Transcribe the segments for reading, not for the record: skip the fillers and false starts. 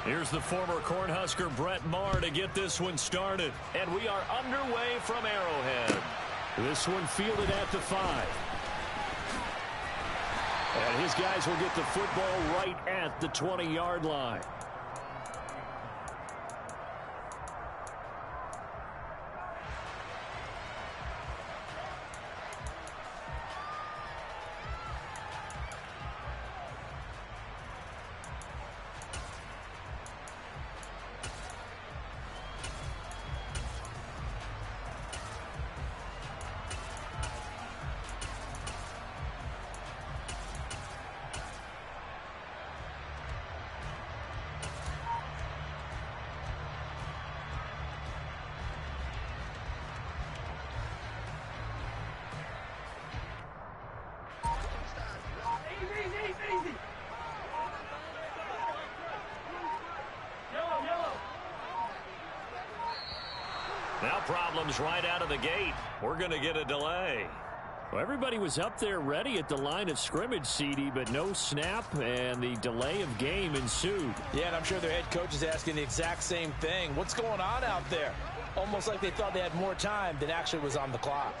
Here's the former Cornhusker Brett Maher to get this one started. And we are underway from Arrowhead. This one fielded at the 5. And his guys will get the football right at the 20-yard line. Now problems right out of the gate. We're going to get a delay. Well, everybody was up there ready at the line of scrimmage, CD, but no snap, and the delay of game ensued. Yeah, and I'm sure their head coach is asking the exact same thing. What's going on out there? Almost like they thought they had more time than actually was on the clock.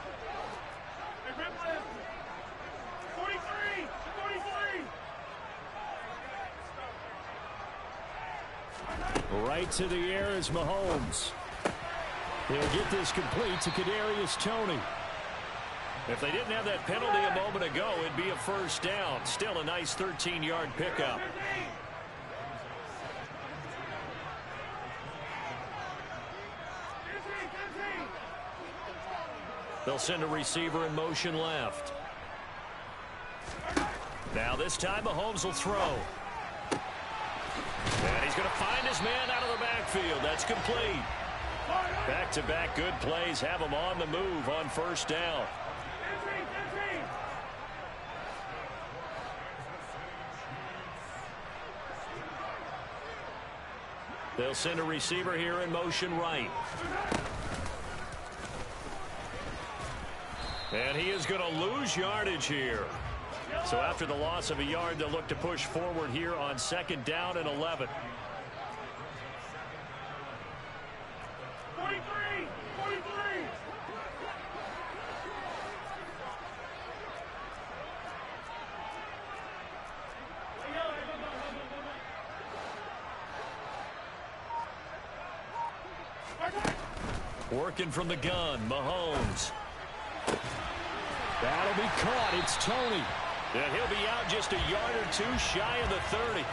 Right to the air is Mahomes. He'll get this complete to Kadarius Toney. If they didn't have that penalty a moment ago, it'd be a first down. Still a nice 13-yard pickup. They'll send a receiver in motion left. Now this time Mahomes will throw. And he's going to find his man out of the backfield. That's complete. Back-to-back good plays have him on the move on first down. They'll send a receiver here in motion right. And he is going to lose yardage here. So after the loss of a yard, they'll look to push forward here on second down and 11. 43! Working from the gun, Mahomes. That'll be caught. It's Toney. And he'll be out just a yard or two shy of the 30.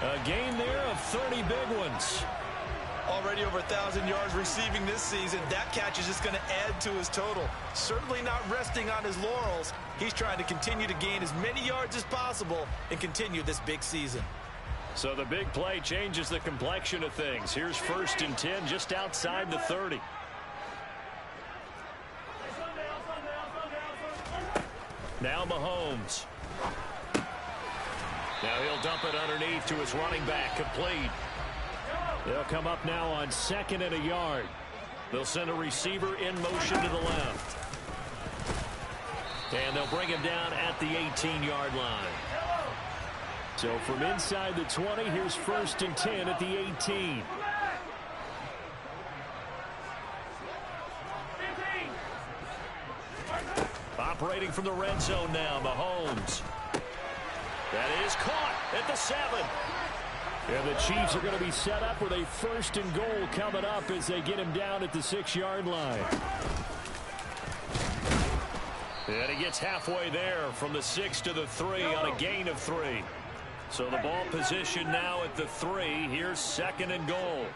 A gain there of 30 big ones. Already over 1,000 yards receiving this season. That catch is just going to add to his total. Certainly not resting on his laurels. He's trying to continue to gain as many yards as possible and continue this big season. So the big play changes the complexion of things. Here's 1st and 10 just outside the 30. Now Mahomes. Now he'll dump it underneath to his running back, complete. They'll come up now on 2nd and a yard. They'll send a receiver in motion to the left. And they'll bring him down at the 18-yard line. So from inside the 20, here's 1st and 10 at the 18. Operating from the red zone now, Mahomes. That is caught at the 7. And the Chiefs are going to be set up with a 1st and goal coming up as they get him down at the 6-yard line. And he gets halfway there from the 6 to the 3 on a gain of 3. So the ball position now at the 3. Here's 2nd and goal.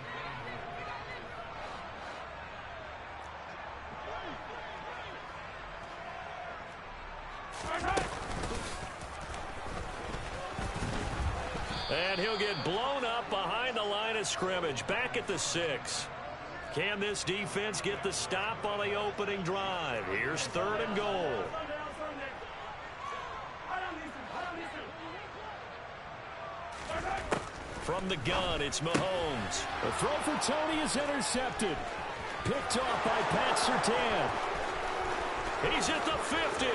And he'll get blown up behind the line of scrimmage. Back at the 6. Can this defense get the stop on the opening drive? Here's 3rd and goal. From the gun, it's Mahomes. The throw for Toney is intercepted. Picked off by Pat Surtain. He's at the 50.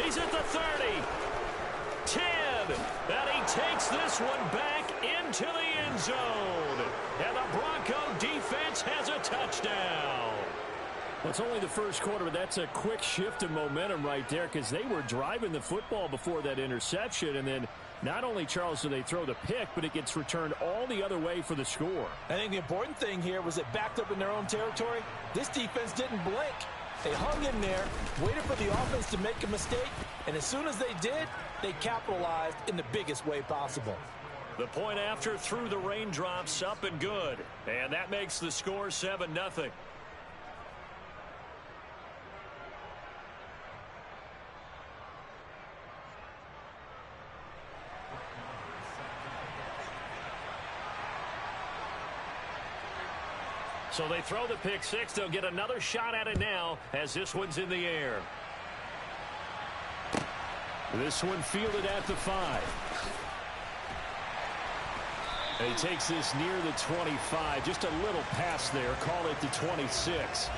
He's at the 30. 10. And he takes this one back into the end end zone. And the Bronco defense has a touchdown. Well, it's only the first quarter, but that's a quick shift of momentum right there because they were driving the football before that interception. And then not only, Charles, do they throw the pick, but it gets returned all the other way for the score. I think the important thing here was it backed up in their own territory. This defense didn't blink. They hung in there, waited for the offense to make a mistake, and as soon as they did, they capitalized in the biggest way possible. The point after through the raindrops, up and good. And that makes the score 7-0. So they throw the pick six. They'll get another shot at it now as this one's in the air. This one fielded at the 5. And he takes this near the 25. Just a little pass there. Call it the 26.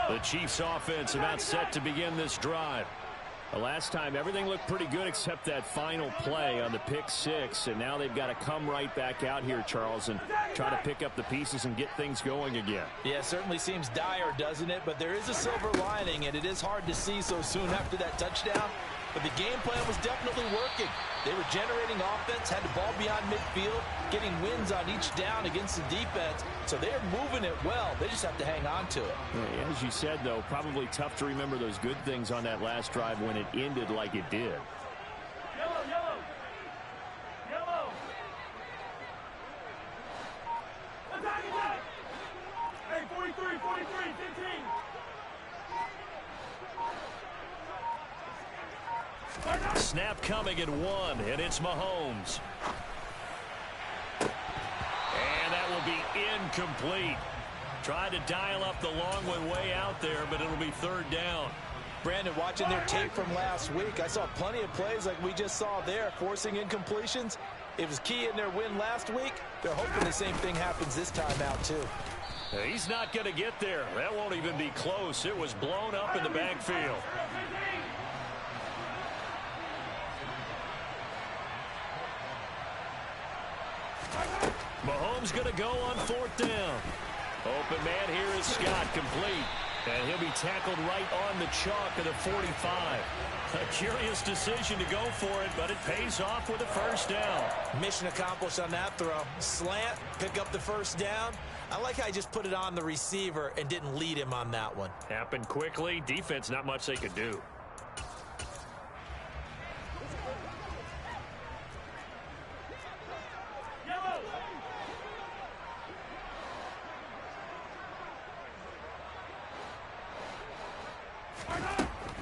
The Chiefs offense about set to begin this drive. The last time everything looked pretty good except that final play on the pick six, and now they've got to come right back out here, Charles, and try to pick up the pieces and get things going again. Yeah, it certainly seems dire, doesn't it? But there is a silver lining, and it is hard to see so soon after that touchdown. But the game plan was definitely working. They were generating offense, had the ball beyond midfield, getting wins on each down against the defense. So they're moving it well. They just have to hang on to it. Yeah, as you said, though, probably tough to remember those good things on that last drive when it ended like it did. Yellow, yellow. Yellow. Attack, attack. Hey, 43, 43, 15. Snap coming at 1, and it's Mahomes. And that will be incomplete. Tried to dial up the long one way out there, but it'll be third down. Brandon, watching their tape from last week, I saw plenty of plays like we just saw there, forcing incompletions. It was key in their win last week. They're hoping the same thing happens this time out, too. He's not going to get there. That won't even be close. It was blown up in the backfield. Mahomes going to go on fourth down. Open man here is Scott, complete. And he'll be tackled right on the chalk of the 45. A curious decision to go for it, but it pays off with a first down. Mission accomplished on that throw. Slant, pick up the first down. I like how I just put it on the receiver and didn't lead him on that one. Happened quickly. Defense, not much they could do.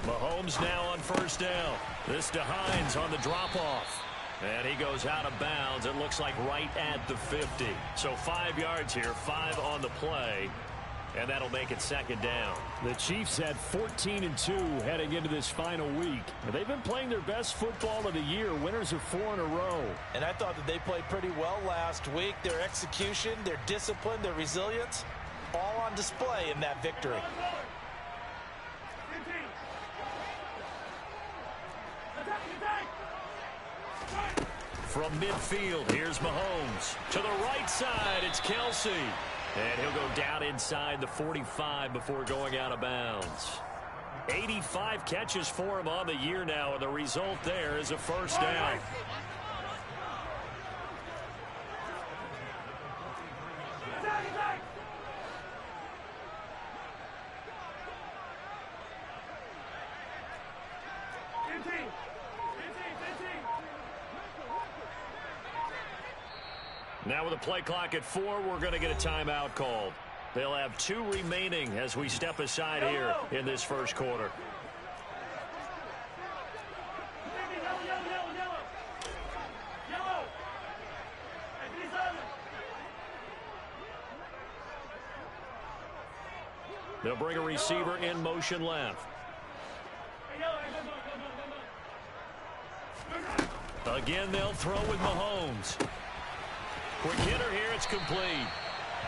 Mahomes now on first down. This to Hines on the drop-off. And he goes out of bounds. It looks like right at the 50. So 5 yards here, 5 on the play. And that'll make it second down. The Chiefs had 14-2 heading into this final week. They've been playing their best football of the year. Winners of 4 in a row. And I thought that they played pretty well last week. Their execution, their discipline, their resilience, all on display in that victory. From midfield, here's Mahomes. To the right side, it's Kelsey. And he'll go down inside the 45 before going out of bounds. 85 catches for him on the year now, and the result there is a first down. Now with a play clock at 4, we're going to get a timeout called. They'll have 2 remaining as we step aside here in this first quarter. They'll bring a receiver in motion left. Again, they'll throw with Mahomes. Quick hitter here, it's complete.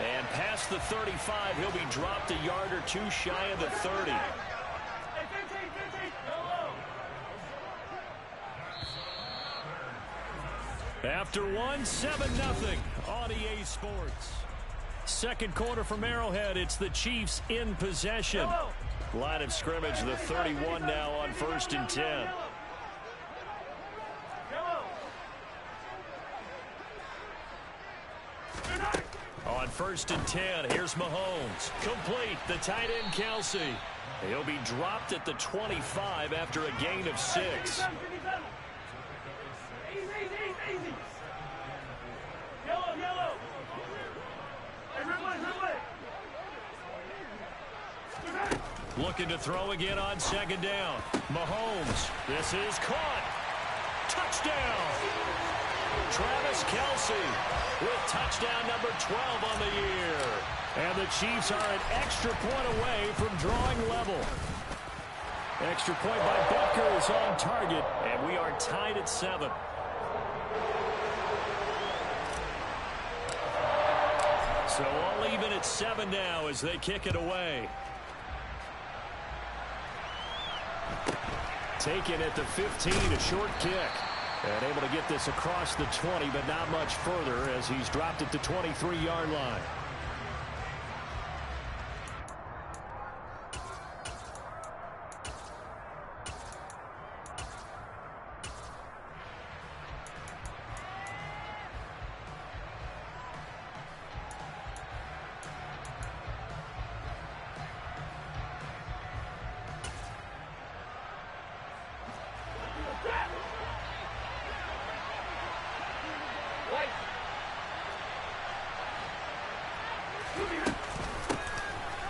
And past the 35, he'll be dropped a yard or two shy of the 30. After one, 7-0 on EA Sports. Second quarter from Arrowhead, it's the Chiefs in possession. Line of scrimmage, the 31 now on 1st and 10. On 1st and 10, here's Mahomes. Complete, the tight end Kelsey. He'll be dropped at the 25 after a gain of 6. Looking to throw again on 2nd down. Mahomes, this is caught. Touchdown! Travis Kelsey with touchdown number 12 on the year. And the Chiefs are an extra point away from drawing level. Extra point by Butker is on target, and we are tied at 7. So all even at 7 now as they kick it away. Taken at the 15, a short kick. And able to get this across the 20, but not much further as he's dropped at the 23-yard line.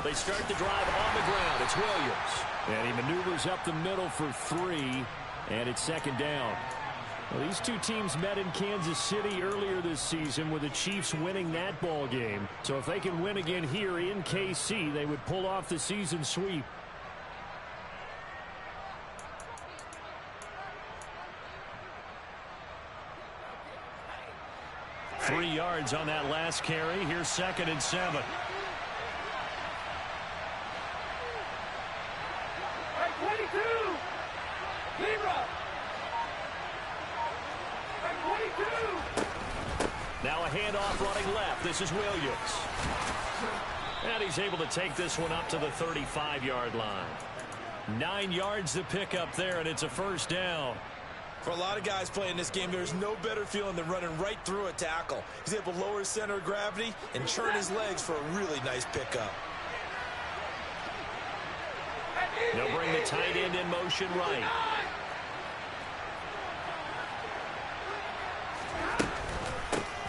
They start the drive on the ground. It's Williams. And he maneuvers up the middle for 3, and it's 2nd down. Well, these two teams met in Kansas City earlier this season with the Chiefs winning that ball game. So if they can win again here in KC, they would pull off the season sweep. Three yards on that last carry. Here's 2nd and 7. Now a handoff running left. This is Williams. And he's able to take this one up to the 35-yard line. 9 yards to pick up there, and it's a 1st down. For a lot of guys playing this game, there's no better feeling than running right through a tackle. He's able to lower his center of gravity and churn his legs for a really nice pickup. They'll bring the tight end in motion right.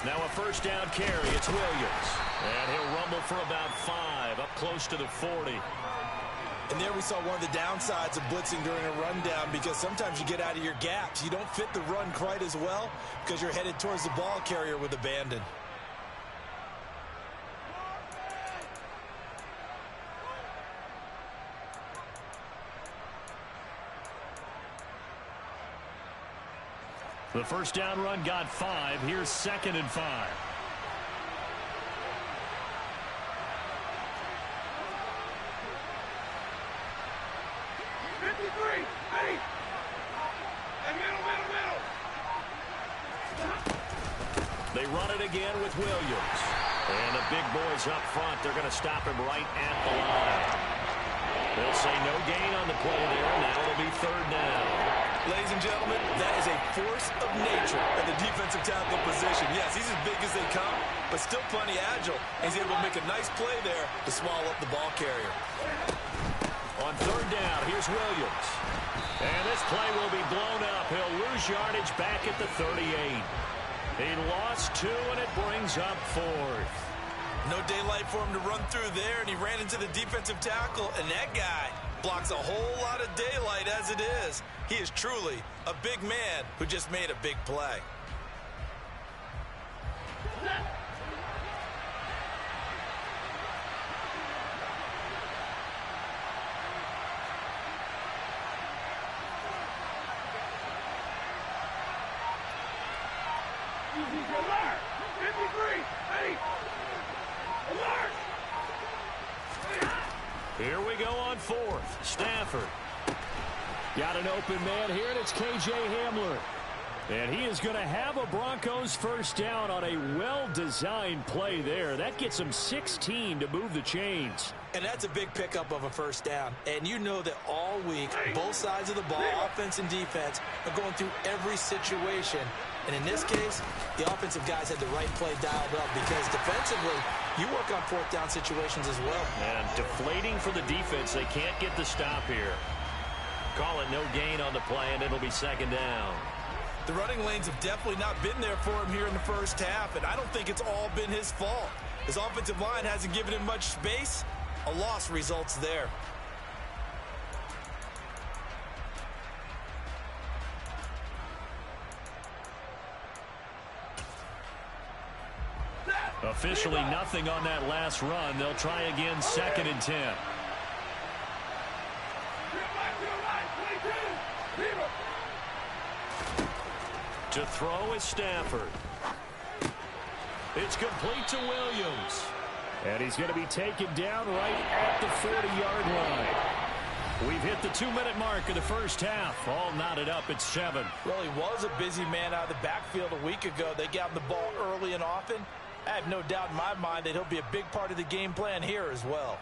Now a 1st down carry. It's Williams. And he'll rumble for about 5, up close to the 40. And there we saw one of the downsides of blitzing during a rundown, because sometimes you get out of your gaps. You don't fit the run quite as well because you're headed towards the ball carrier with abandon. The 1st down run got 5. Here's 2nd and 5. They run it again with Williams. And the big boys up front, they're going to stop him right at the line. They'll say no gain on the play there. Now it'll be 3rd down. Ladies and gentlemen, that is a force of nature at the defensive tackle position. Yes, he's as big as they come, but still plenty agile. He's able to make a nice play there to swallow up the ball carrier. On 3rd down, here's Williams. And this play will be blown up. He'll lose yardage back at the 38. He lost 2, and it brings up 4th. No daylight for him to run through there, and he ran into the defensive tackle, and that guy blocks a whole lot of daylight as it is. He is truly a big man who just made a big play. Lamar, 53, hey! Lamar! Here we go on fourth. Stafford. Got an open man here, and it's K.J. Hamler. And he is going to have a Broncos first down on a well-designed play there. That gets him 16 to move the chains. And that's a big pickup of a first down. And you know that all week, both sides of the ball, offense and defense, are going through every situation. And in this case, the offensive guys had the right play dialed up because defensively, you work on fourth down situations as well. And deflating for the defense. They can't get the stop here. Call it no gain on the play, and it'll be second down. The running lanes have definitely not been there for him here in the first half, and I don't think it's all been his fault. His offensive line hasn't given him much space. A loss results there. Officially nothing on that last run. They'll try again, 2nd and 10. To throw is Stafford. It's complete to Williams. And he's going to be taken down right at the 40-yard line. We've hit the 2-minute mark of the first half. All knotted up at 7. Well, he was a busy man out of the backfield a week ago. They got him the ball early and often. I have no doubt in my mind that he'll be a big part of the game plan here as well.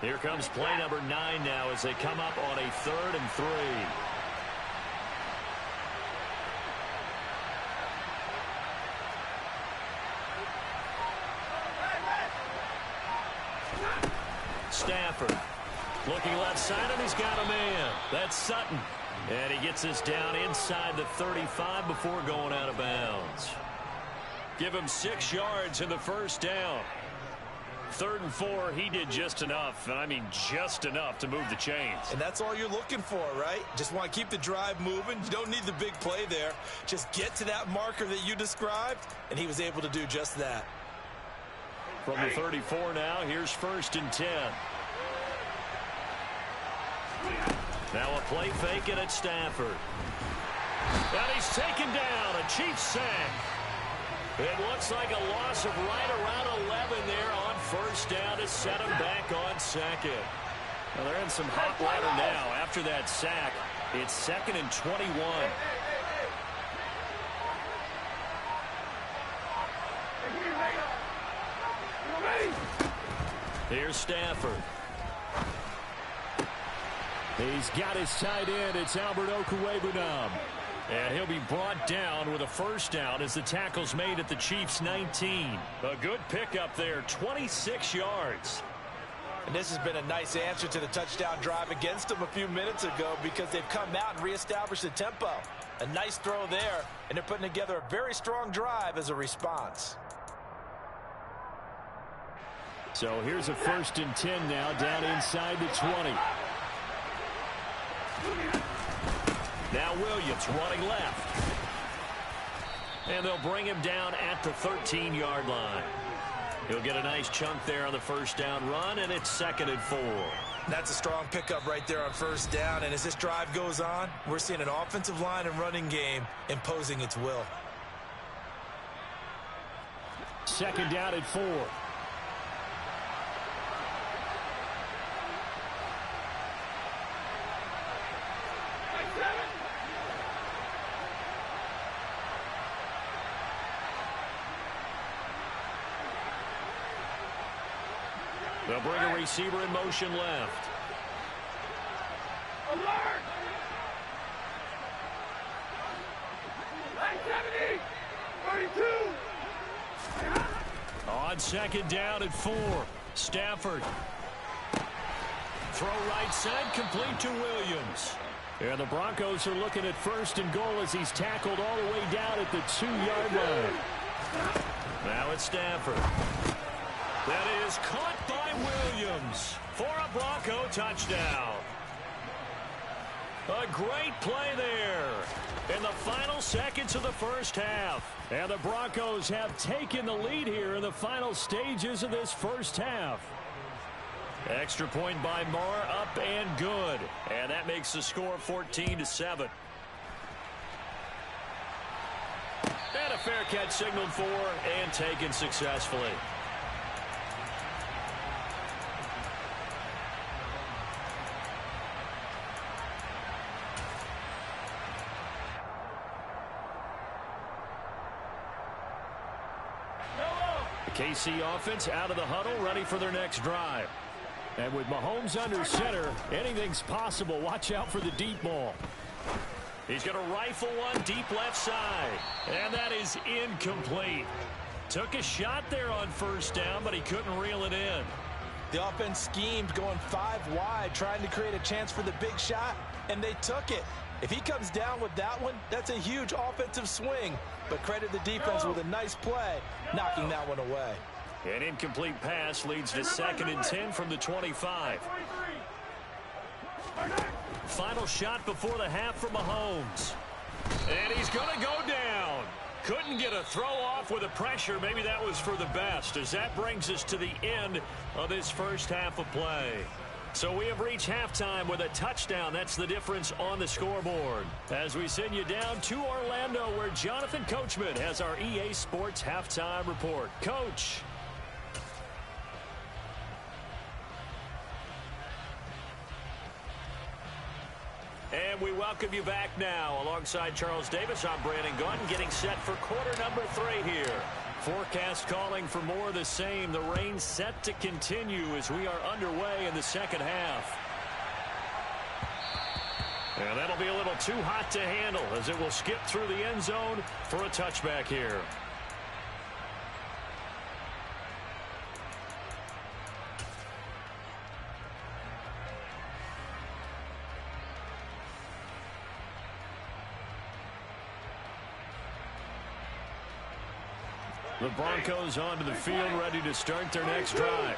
Here comes play number 9 now as they come up on a 3rd and 3. Stafford looking left side, and he's got a man. That's Sutton. And he gets us down inside the 35 before going out of bounds. Give him 6 yards in the first down. 3rd and 4, he did just enough, and I mean just enough to move the chains. And that's all you're looking for, right? Just want to keep the drive moving. You don't need the big play there. Just get to that marker that you described, and he was able to do just that. From the 34 now, here's 1st and 10. Now a play fake, and it's Stafford. And he's taken down, a Chiefs sack. It looks like a loss of right around 11 there on first down to set him back on 2nd. Well, they're in some hot water now. After that sack, it's 2nd and 21. Here's Stafford. He's got his tight end. It's Albert Okwuegbunam. And he'll be brought down with a first down as the tackle's made at the Chiefs' 19. A good pickup there, 26 yards. And this has been a nice answer to the touchdown drive against them a few minutes ago because they've come out and reestablished the tempo. A nice throw there, and they're putting together a very strong drive as a response. So here's a 1st and 10 now down inside the 20. Now Williams running left. And they'll bring him down at the 13-yard line. He'll get a nice chunk there on the first down run, and it's 2nd and 4. That's a strong pickup right there on first down, and as this drive goes on, we're seeing an offensive line and running game imposing its will. 2nd down at 4. They'll bring a receiver in motion left. Alert! 970! 32! On 2nd down at 4. Stafford. Throw right side, complete to Williams. And the Broncos are looking at 1st and goal as he's tackled all the way down at the 2-yard line. Now it's Stafford. That is caught by Williams for a Bronco touchdown. A great play there in the final seconds of the first half. And the Broncos have taken the lead here in the final stages of this first half. Extra point by Marr, up and good. And that makes the score 14-7. And a fair catch signaled for and taken successfully. The KC offense out of the huddle, ready for their next drive. And with Mahomes under center, anything's possible. Watch out for the deep ball. He's going to rifle one deep left side. And that is incomplete. Took a shot there on first down, but he couldn't reel it in. The offense schemed going 5 wide, trying to create a chance for the big shot, and they took it. If he comes down with that one, that's a huge offensive swing. But credit the defense with a nice play, knocking that one away. An incomplete pass leads to 2nd and 10 from the 25. Final shot before the half for Mahomes. And he's going to go down. Couldn't get a throw off with the pressure. Maybe that was for the best, as that brings us to the end of this first half of play. So we have reached halftime with a touchdown. That's the difference on the scoreboard. As we send you down to Orlando, where Jonathan Coachman has our EA Sports halftime report. Coach. And we welcome you back now. Alongside Charles Davis, I'm Brandon Gunn, getting set for quarter number 3 here. Forecast calling for more of the same. The rain set to continue as we are underway in the second half. And that'll be a little too hot to handle as it will skip through the end zone for a touchback here. The Broncos onto the field, ready to start their next drive.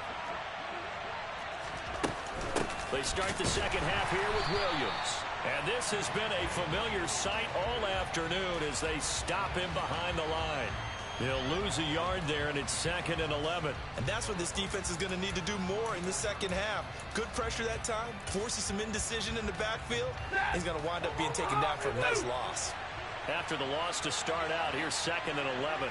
They start the second half here with Williams. And this has been a familiar sight all afternoon as they stop him behind the line. They'll lose a yard there, and it's 2nd and 11. And that's what this defense is going to need to do more in the second half. Good pressure that time, forces some indecision in the backfield. He's going to wind up being taken down for a nice loss. After the loss to start out, here's 2nd and 11.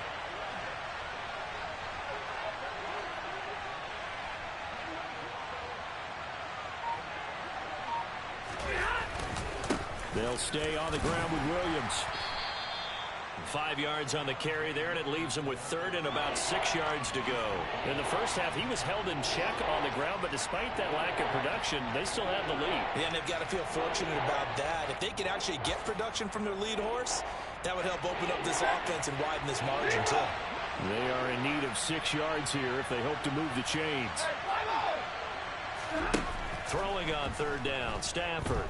They'll stay on the ground with Williams. 5 yards on the carry there, and it leaves him with 3rd and about 6 yards to go. In the first half, he was held in check on the ground, but despite that lack of production, they still have the lead. Yeah, and they've got to feel fortunate about that. If they could actually get production from their lead horse, that would help open up this offense and widen this margin, too. They are in need of 6 yards here if they hope to move the chains. Throwing on 3rd down, Stafford.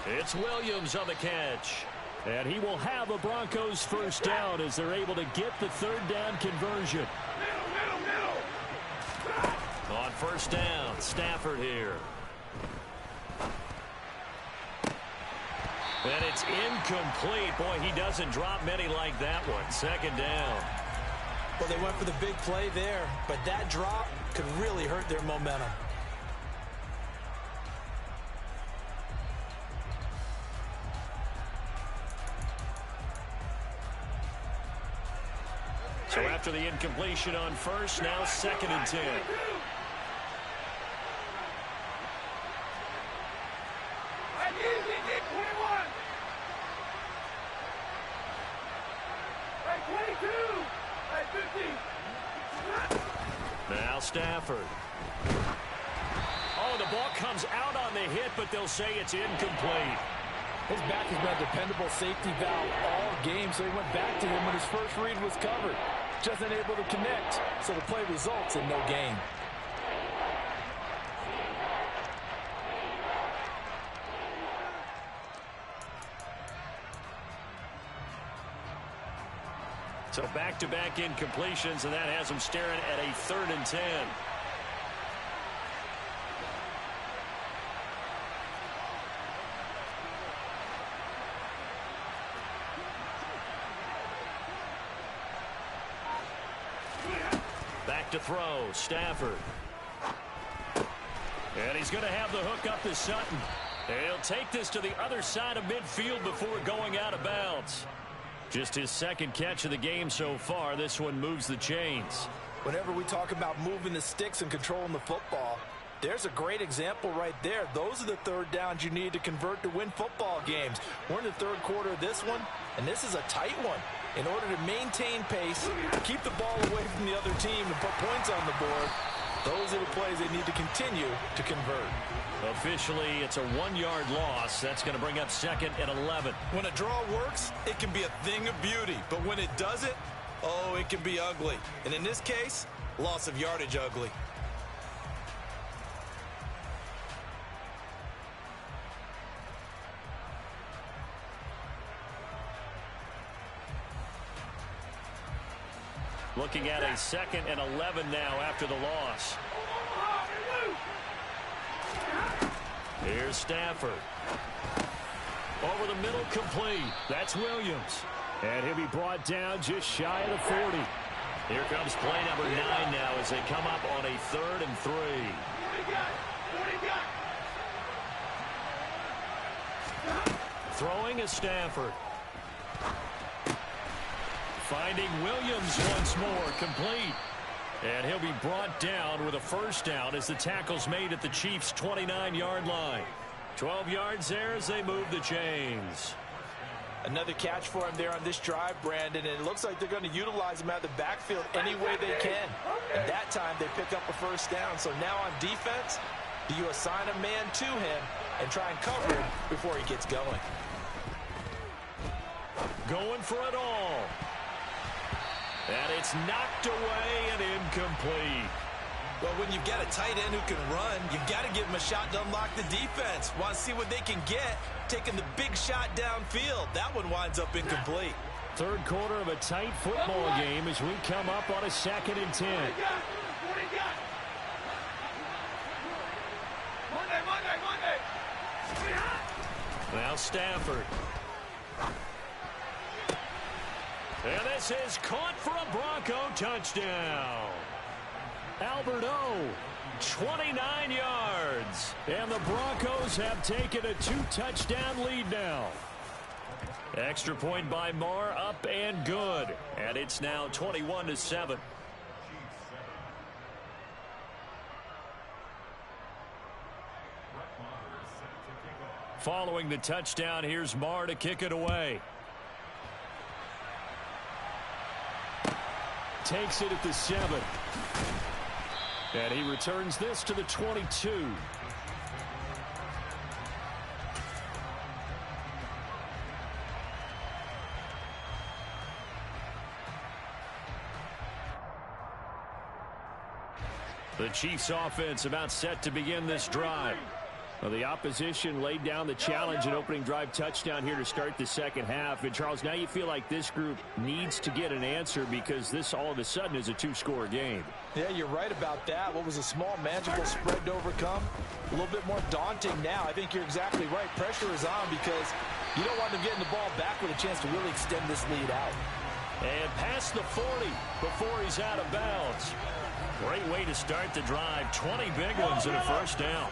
It's Williams on the catch. And he will have a Broncos first down as they're able to get the 3rd down conversion. On 1st down, Stafford here. And it's incomplete. Boy, he doesn't drop many like that one. 2nd down. Well, they went for the big play there, but that drop could really hurt their momentum. So after the incompletion on 1st, now 2nd and 10. Now Stafford. Oh, the ball comes out on the hit, but they'll say it's incomplete. His back has been a dependable safety valve all game, so he went back to him when his first read was covered. Just unable to connect, so the play results in no gain. So back-to-back incompletions, and that has them staring at a 3rd and 10. to throw. Stafford. And he's going to have the hook up to Sutton. He'll take this to the other side of midfield before going out of bounds. Just his second catch of the game so far. This one moves the chains. Whenever we talk about moving the sticks and controlling the football, there's a great example right there. Those are the third downs you need to convert to win football games. We're in the third quarter of this one, and this is a tight one. In order to maintain pace, keep the ball away from the other team, and put points on the board, those are the plays they need to continue to convert. Officially, it's a 1-yard loss. That's going to bring up 2nd and 11. When a draw works, it can be a thing of beauty. But when it doesn't, oh, it can be ugly. And in this case, loss of yardage ugly. Looking at a 2nd and 11 now after the loss. Here's Stafford. Over the middle, complete. That's Williams. And he'll be brought down just shy of the 40. Here comes play number 9 now as they come up on a 3rd and 3. Throwing is Stafford. Finding Williams once more, complete. And he'll be brought down with a first down as the tackle's made at the Chiefs' 29-yard line. 12 yards there as they move the chains. Another catch for him there on this drive, Brandon, and it looks like they're going to utilize him out of the backfield any way they can. And that time they pick up a first down. So now on defense, do you assign a man to him and try and cover him before he gets going? Going for it all. And it's knocked away and incomplete. Well, when you've got a tight end who can run, you've got to give him a shot to unlock the defense. Want to see what they can get, taking the big shot downfield. That one winds up incomplete. Third quarter of a tight football game as we come up on a 2nd and 10. Now Stafford. And this is caught for a Bronco touchdown. Albert O, 29 yards. And the Broncos have taken a 2-touchdown lead now. Extra point by Marr, up and good. And it's now 21-7. Following the touchdown, here's Marr to kick it away. Takes it at the 7. And he returns this to the 22. The Chiefs offense about set to begin this drive. Well, the opposition laid down the challenge and opening drive touchdown here to start the second half. And, Charles, now you feel like this group needs to get an answer because this all of a sudden is a 2-score game. Yeah, you're right about that. What was a small, manageable spread to overcome? A little bit more daunting now. I think you're exactly right. Pressure is on because you don't want them getting the ball back with a chance to really extend this lead out. And past the 40 before he's out of bounds. Great way to start the drive. 20 big ones and a first down.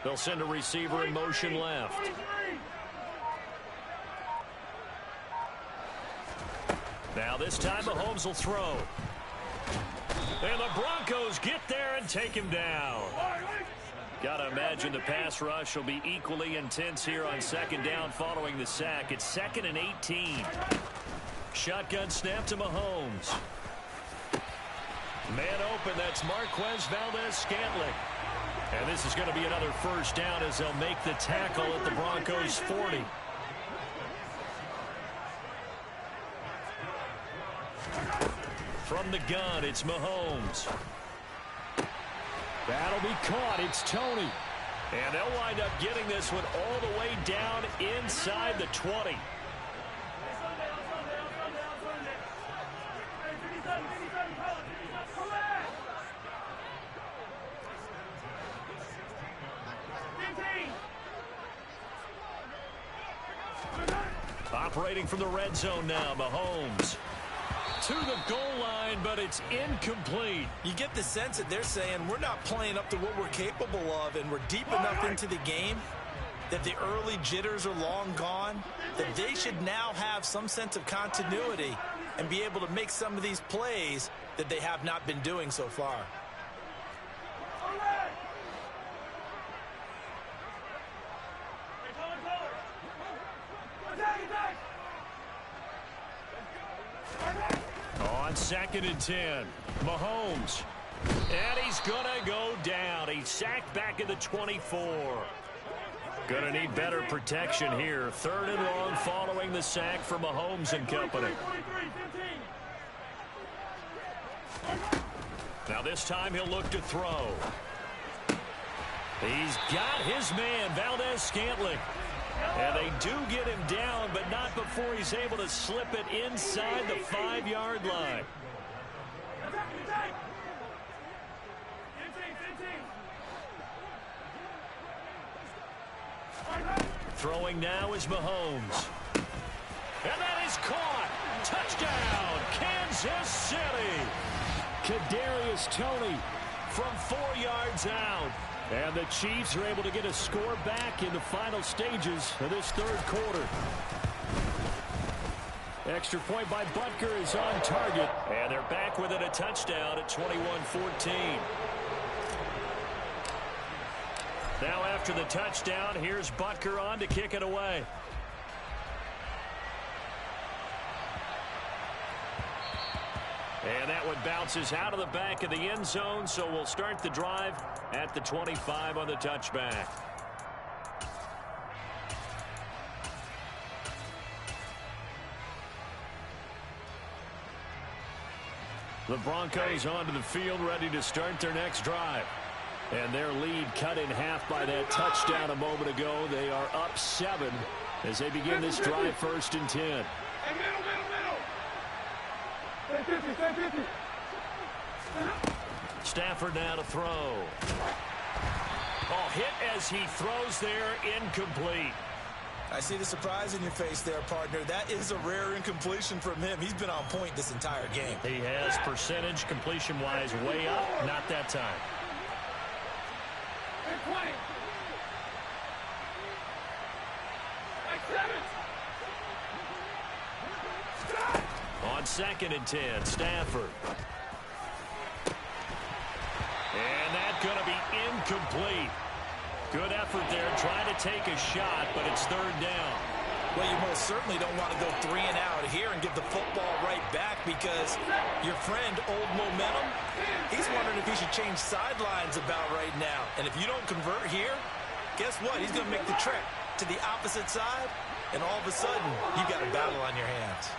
They'll send a receiver in motion left. Now this time Mahomes will throw. And the Broncos get there and take him down. Gotta imagine the pass rush will be equally intense here on 2nd down following the sack. It's 2nd and 18. Shotgun snap to Mahomes. Man open, that's Marquez Valdez-Scantling. And this is going to be another first down as they'll make the tackle at the Broncos' 40. From the gun, it's Mahomes. That'll be caught. It's Tony. And they'll wind up getting this one all the way down inside the 20. operating from the red zone now. Mahomes to the goal line, but it's incomplete. You get the sense that they're saying we're not playing up to what we're capable of, and we're deep enough into the game that the early jitters are long gone, that they should now have some sense of continuity and be able to make some of these plays that they have not been doing so far. On 2nd and 10, Mahomes. And he's going to go down. He's sacked back at the 24. Going to need better protection here. 3rd and long following the sack for Mahomes and company. Now this time he'll look to throw. He's got his man, Valdez-Scantling. And they do get him down, but not before he's able to slip it inside the 5-yard line. Throwing now is Mahomes. And that is caught. Touchdown, Kansas City. Kadarius Toney from 4 yards out. And the Chiefs are able to get a score back in the final stages of this 3rd quarter. Extra point by Butker is on target. And they're back within a touchdown at 21-14. Now after the touchdown, here's Butker on to kick it away. And that one bounces out of the back of the end zone, so we'll start the drive at the 25 on the touchback. The Broncos onto the field, ready to start their next drive. And their lead cut in half by that touchdown a moment ago. They are up 7 as they begin this drive 1st and 10. Stafford now to throw. Oh, hit as he throws there, incomplete. I see the surprise in your face there, partner. That is a rare incompletion from him. He's been on point this entire game. He has percentage completion-wise way up, not that time. On 2nd and 10, Stafford. And that's going to be incomplete. Good effort there, trying to take a shot, but it's 3rd down. Well, you most certainly don't want to go 3 and out here and give the football right back, because your friend, Old Momentum, he's wondering if he should change sidelines about right now. And if you don't convert here, guess what? He's going to make the trek to the opposite side, and all of a sudden, you've got a battle on your hands.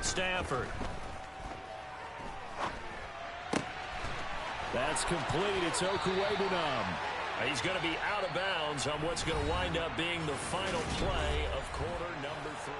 Stafford. That's complete. It's Okuwebunam. He's going to be out of bounds on what's going to wind up being the final play of quarter number 3.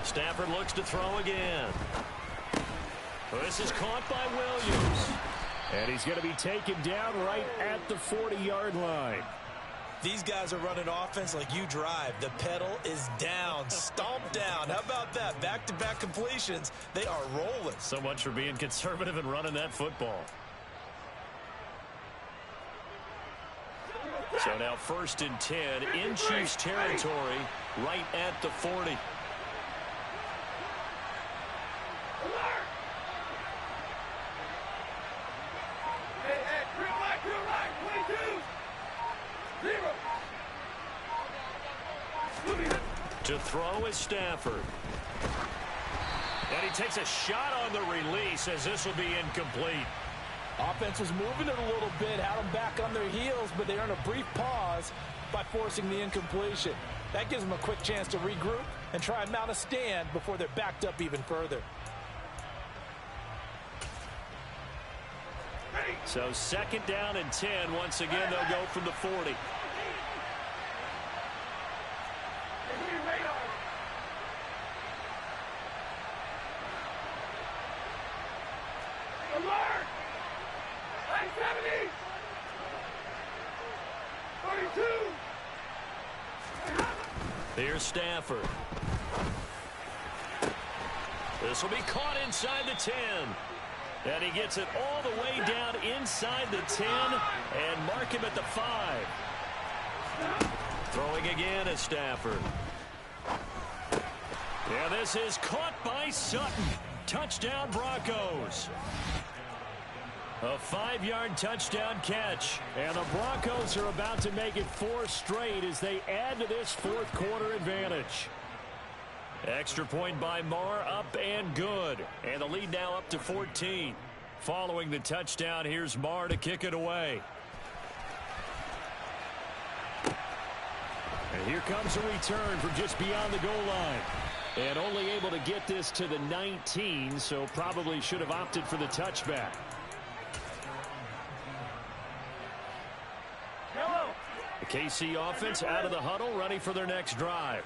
Stafford looks to throw again. This is caught by Williams. And he's going to be taken down right at the 40-yard line. These guys are running offense like you drive. The pedal is down, stomped down. How about that? Back-to-back completions. They are rolling. So much for being conservative and running that football. So now 1st and 10 in Chiefs territory, right at the 40. To throw is Stafford. And he takes a shot on the release, as this will be incomplete. Offense was moving it a little bit, had them back on their heels, but they earned a brief pause by forcing the incompletion. That gives them a quick chance to regroup and try and mount a stand before they're backed up even further. So 2nd down and 10. Once again, they'll go from the 40. Lamar! 970! 42! Here's Stafford. This will be caught inside the 10. And he gets it all the way down inside the 10 and mark him at the 5. Throwing again is Stafford. Yeah, this is caught by Sutton. Touchdown Broncos. A 5-yard touchdown catch. And the Broncos are about to make it 4 straight as they add to this 4th quarter advantage. Extra point by Marr, up and good. And the lead now up to 14. Following the touchdown, here's Marr to kick it away. And here comes a return from just beyond the goal line. And only able to get this to the 19, so probably should have opted for the touchback. The KC offense out of the huddle, ready for their next drive.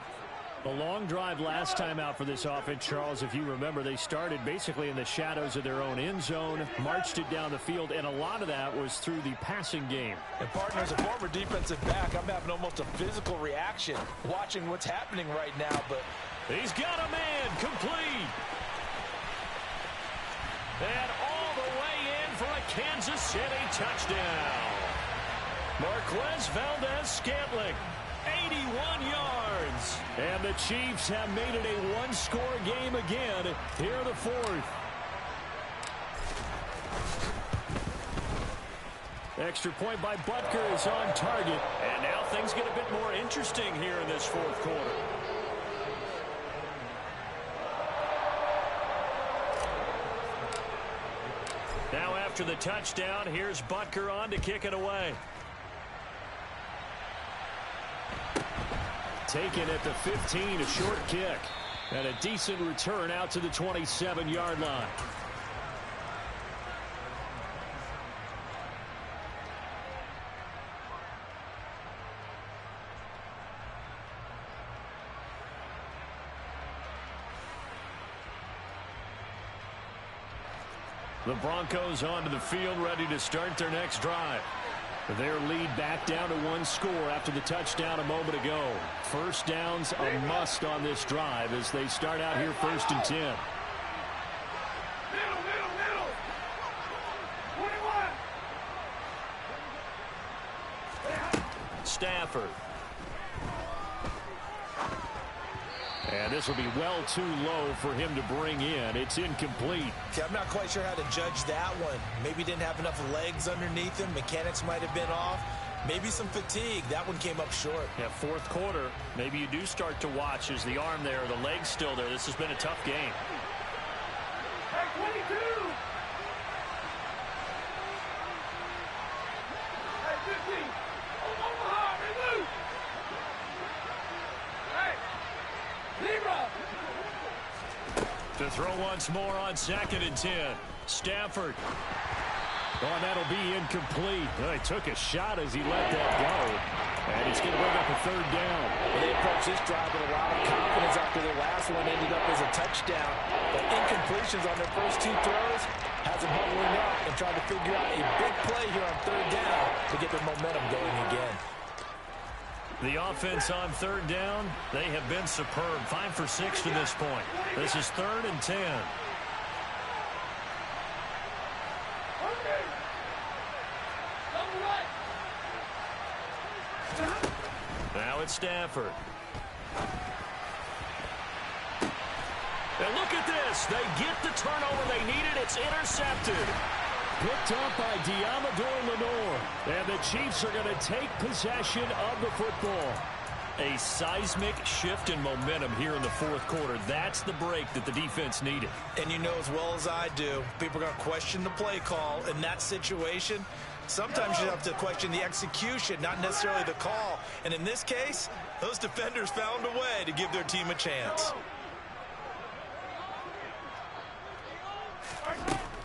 The long drive last time out for this offense, Charles, if you remember, they started basically in the shadows of their own end zone, marched it down the field, and a lot of that was through the passing game. And partner, as a former defensive back, I'm having almost a physical reaction watching what's happening right now, but he's got a man complete. And all the way in for a Kansas City touchdown. Marquez Valdez-Scantling, 81 yards. And the Chiefs have made it a one-score game again here in the 4th. Extra point by Butker is on target. And now things get a bit more interesting here in this 4th quarter. Now after the touchdown, here's Butker on to kick it away. Taken at the 15, a short kick. And a decent return out to the 27-yard line. The Broncos onto the field, ready to start their next drive. Their lead back down to 1 score after the touchdown a moment ago. First downs a must on this drive as they start out here 1st and 10. Middle! 21! Stafford. And this will be well too low for him to bring in. It's incomplete. see, I'm not quite sure how to judge that one. Maybe didn't have enough legs underneath him. Mechanics might have been off. Maybe some fatigue. That one came up short. Yeah, 4th quarter. Maybe you do start to watch as the arm there, the leg's still there. This has been a tough game. Hey, 22! Hey, 15! Omaha, remove! Hey! Zero! To throw once more on 2nd and 10. Stafford. Oh, and that'll be incomplete. He took a shot as he let that go. And he's going to bring up a 3rd down. They approached this drive with a lot of confidence after their last one ended up as a touchdown. But incompletions on their first 2 throws has them huddling up and trying to figure out a big play here on 3rd down to get their momentum going again. The offense on 3rd down, they have been superb. 5 for 6 to this point. This is 3rd and 10. Now it's Stafford. And look at this. They get the turnover they needed. It's intercepted. Picked up by Diamador Lenore. And the Chiefs are going to take possession of the football. A seismic shift in momentum here in the fourth quarter. That's the break that the defense needed. And you know as well as I do, people are going to question the play call in that situation. Sometimes you have to question the execution, not necessarily the call. And in this case, those defenders found a way to give their team a chance.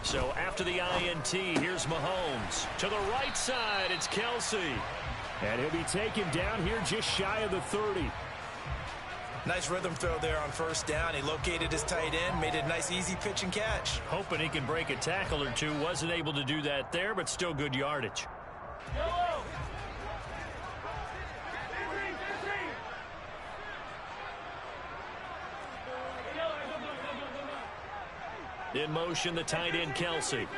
So after the INT, here's Mahomes. To the right side, it's Kelsey. And he'll be taken down here just shy of the 30. Nice rhythm throw there on first down. He located his tight end, made it a nice easy pitch and catch. Hoping he can break a tackle or two. Wasn't able to do that there, but still good yardage. In motion, the tight end, Kelsey.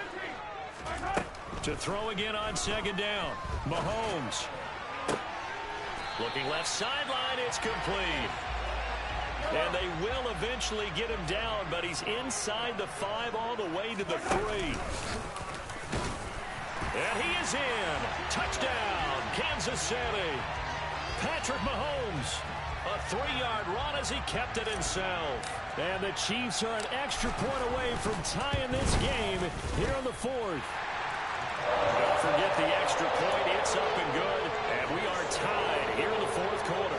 To throw again on second down. Mahomes. Looking left sideline, it's complete. And they will eventually get him down, but he's inside the 5 all the way to the 3. And he is in. Touchdown, Kansas City. Patrick Mahomes. A 3-yard run as he kept it himself. And the Chiefs are an extra point away from tying this game here in the 4th. Don't forget the extra point. It's up and good. And we are tied here in the 4th quarter.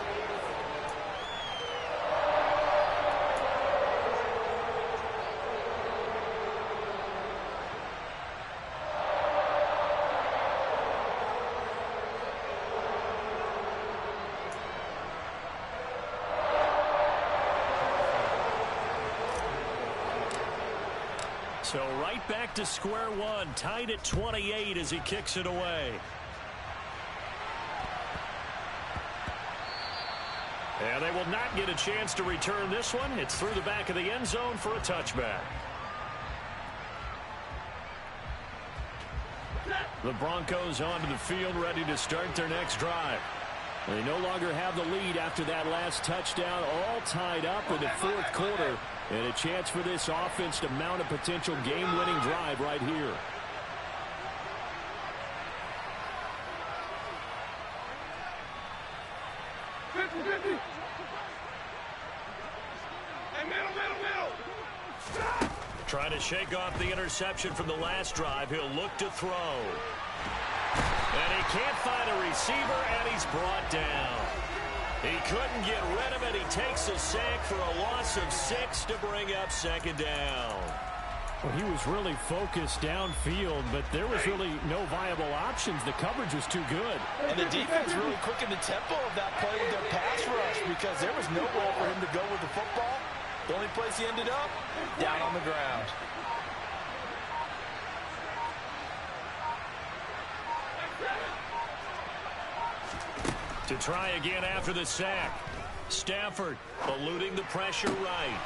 So right back to square one, tied at 28 as he kicks it away. And they will not get a chance to return this one. It's through the back of the end zone for a touchback. The Broncos onto the field, ready to start their next drive. They no longer have the lead after that last touchdown, all tied up in the 4th quarter. And a chance for this offense to mount a potential game-winning drive right here. Trying to shake off the interception from the last drive. He'll look to throw. And he can't find a receiver, and he's brought down. He couldn't get rid of it. He takes a sack for a loss of 6 to bring up second down. Well, he was really focused downfield, but there was really no viable options. The coverage was too good. And the defense really quickened the tempo of that play with their pass rush because there was nowhere for him to go with the football. The only place he ended up, down on the ground. To try again after the sack. Stafford eluding the pressure right.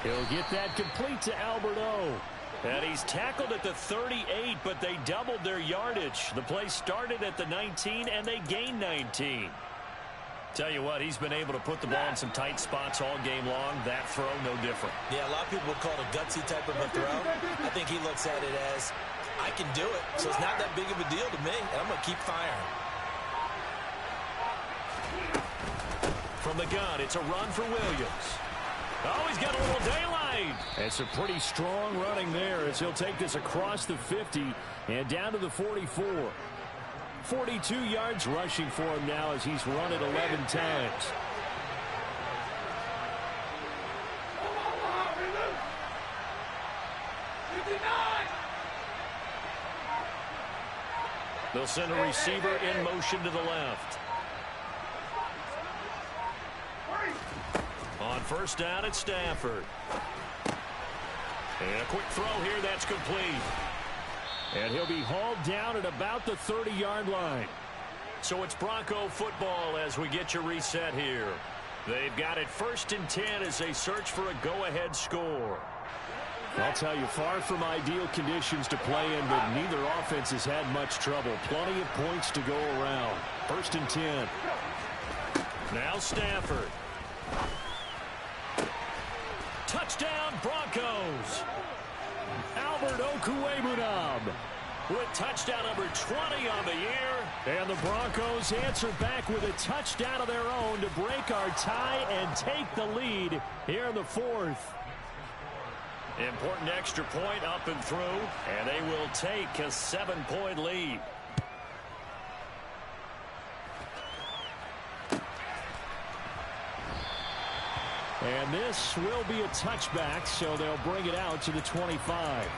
He'll get that complete to Alberto. And he's tackled at the 38, but they doubled their yardage. The play started at the 19, and they gained 19. Tell you what, he's been able to put the ball in some tight spots all game long. That throw, no different. Yeah, a lot of people would call it a gutsy type of a throw. I think he looks at it as, I can do it, so it's not that big of a deal to me, and I'm going to keep firing. From the gun, it's a run for Williams. Oh, he's got a little daylight. It's a pretty strong running there as he'll take this across the 50 and down to the 44. 42 yards rushing for him now as he's run it 11 times. They'll send a receiver in motion to the left. On first down, it's Stafford. And a quick throw here, that's complete. And he'll be hauled down at about the 30-yard line. So it's Bronco football as we get you reset here. They've got it 1st and 10 as they search for a go-ahead score. I'll tell you, far from ideal conditions to play in, but neither offense has had much trouble. Plenty of points to go around. 1st and 10. Now Stafford. Touchdown, Broncos. Albert Okwuegbunam. with touchdown number 20 on the year. And the Broncos answer back with a touchdown of their own to break our tie and take the lead here in the fourth. Important extra point up and through, and they will take a 7-point lead. And this will be a touchback, so they'll bring it out to the 25.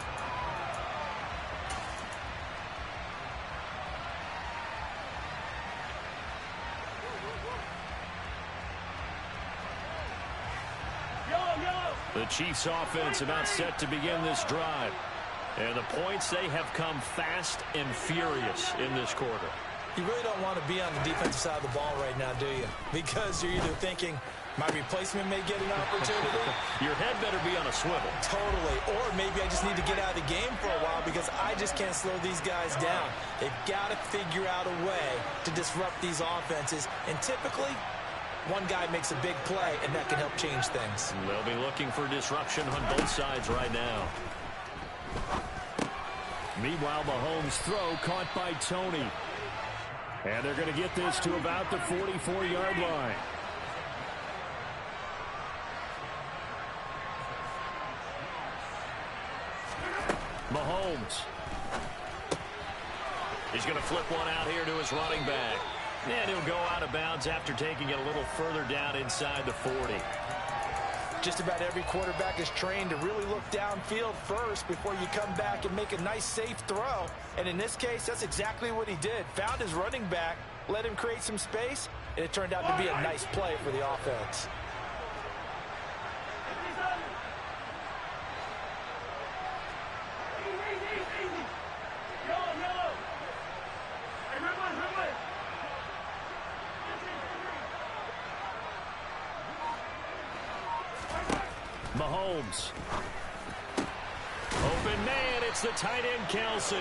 The Chiefs offense about set to begin this drive. And the points, they have come fast and furious in this quarter. You really don't want to be on the defensive side of the ball right now, do you? Because you're either thinking, my replacement may get an opportunity. Your head better be on a swivel. Totally. Or maybe I just need to get out of the game for a while because I just can't slow these guys down. They've got to figure out a way to disrupt these offenses. And typically, one guy makes a big play, and that can help change things. They'll be looking for disruption on both sides right now. Meanwhile, Mahomes' throw caught by Tony. And they're going to get this to about the 44-yard line. Mahomes. He's going to flip one out here to his running back. And he'll go out of bounds after taking it a little further down inside the 40. Just about every quarterback is trained to really look downfield first before you come back and make a nice, safe throw. And in this case, that's exactly what he did. Found his running back, let him create some space, and it turned out to be a nice play for the offense. Mahomes. Open man, it's the tight end, Kelsey.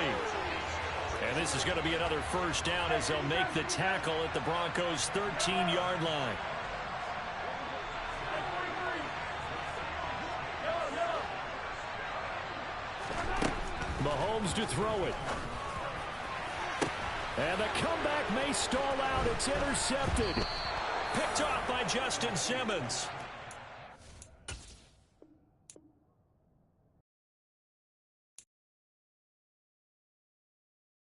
And this is going to be another first down as they'll make the tackle at the Broncos' 13-yard line. Mahomes to throw it. And the comeback may stall out. It's intercepted. Picked off by Justin Simmons.